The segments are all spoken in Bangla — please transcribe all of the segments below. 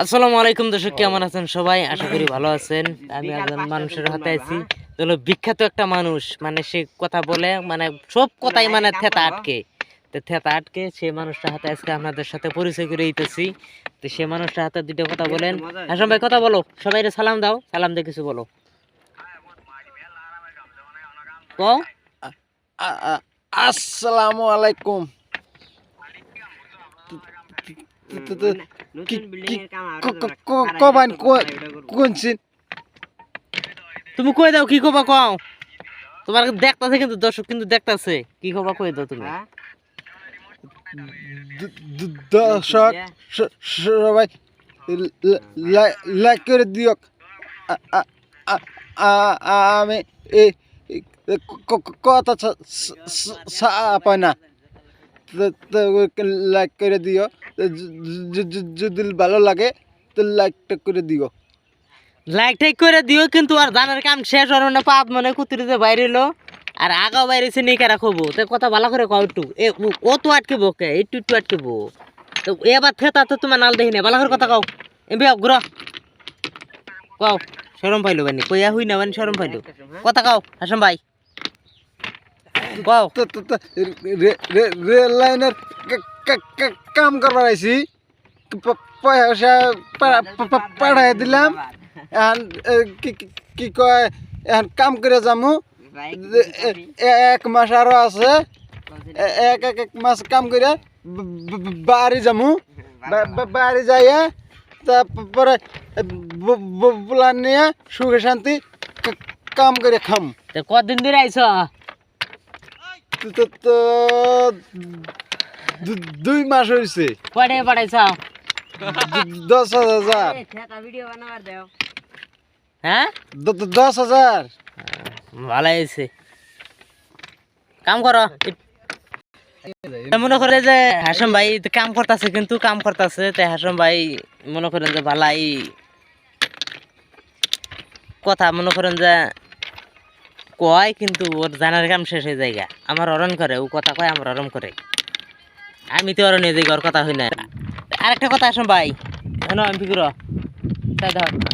আসসালামু আলাইকুম দর্শক, কেমন আছেন সবাই? আশা করি ভালো আছেন। আমি একজন মানুষের হাতে আছি, হলো বিখ্যাত একটা মানুষ, মানে সে কথা বলে, মানে সব কথাই মানে থেতা আটকে, তো থেতা আটকে সে মানুষটার হাতে আজকে আপনাদের সাথে পরিচয় করে দিতেছি। তো সে মানুষটার হাতে দুটো কথা বলেন। হাসান ভাই কথা বলো, সবাই সালাম দাও, সালাম দিয়ে কিছু বলো। কও। আসসালামু আলাইকুম। কবান কোনছিন? তুমি কই দাও, কি কবা কও। তোমার দেখতাছে কিন্তু, দর্শক কিন্তু দেখতাছে, কি কবা কই দাও তুমি। দর্শক সবাই লাইক করে দিও। আমি এই কথা পাই না, লাইক করে দিও। যদি ভালো লাগে তো লাইকটা করে দিও। লাইক টাইক করে দিও, কিন্তু আর ধানের কাম শেষ হলো না, পাত মনে কুতুরিতে বাইরে এলো আর আগাও বাইরেছে নিকে রাখবো। তো কথা ভালো করে কও একটু, ও তো আটকেবো কে, একটু একটু আটকেবো। তো এবার থেতা তো তোমার নাল দেখি না, ভালো করে কথা কও। এমবি ঘুরো কও, শরম পাইলো বানি কইয়া হুই না, বানি শরম পাইলো, কথা কও হাসান ভাই কও। রেল লাইনের কাম করবার আইছি, পয়সা পাঠাই দিলাম। এখন কি কয়, এখন কাম করে যামু। 1 মাস আরো আছে, এক মাস কাম করে বাড়ি যামু। বাড়ি যাইয়া তারপরে বুলান নিয়ে সুখে শান্তি কাম করে খাম। কদিন ধরে আইছ? তো 2 মাস হয়েছে। কয় টাকা পাঠাইছ? 10,000। হ্যাঁ 10,000। ভালো হয়েছে, কাম করো। মনে করে যে হাসম ভাই কাম করতেছে, কিন্তু কাম করতেছে, তাই হাসম ভাই মনে করেন যে ভালাই কথা মনে করেন যে কয়, কিন্তু ওর জানার কাম শেষ হয়ে যায়। আমার অরণ করে, ও কথা কয় আমার অরম করে, আমি তো অরণ হয়ে যাই, ওর কথা হই না। আরেকটা কথা হাসম ভাই, আমি ফিকুর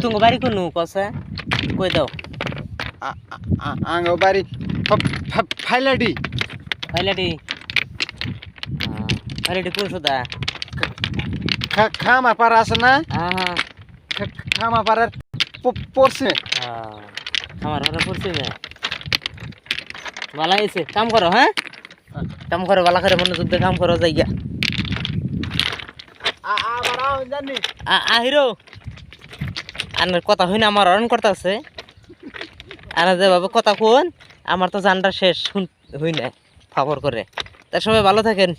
তুমি বাড়ি কোনো কসে কই দাও। আঙ্গ বাড়ি ফাইলাডি। ফাইলাডি ফাইলাডি কোন সুদা? খামা পাড়া আছে না? হ্যাঁ খামা পাড়ার পড়ছে। আমার ঘরে পড়ছে না, ভালো হয়েছে। কাম করো, হ্যাঁ কাম করো, ভালো করে মনোযোগ দিয়ে কাম করো, যাই গা আহিরো। আর কথা হই না, আমার অরণ করতেছে, আর যেভাবে কথা কোন আমার তো জানটা শেষ হই না ফাফর করে। তার সবাই ভালো থাকেন।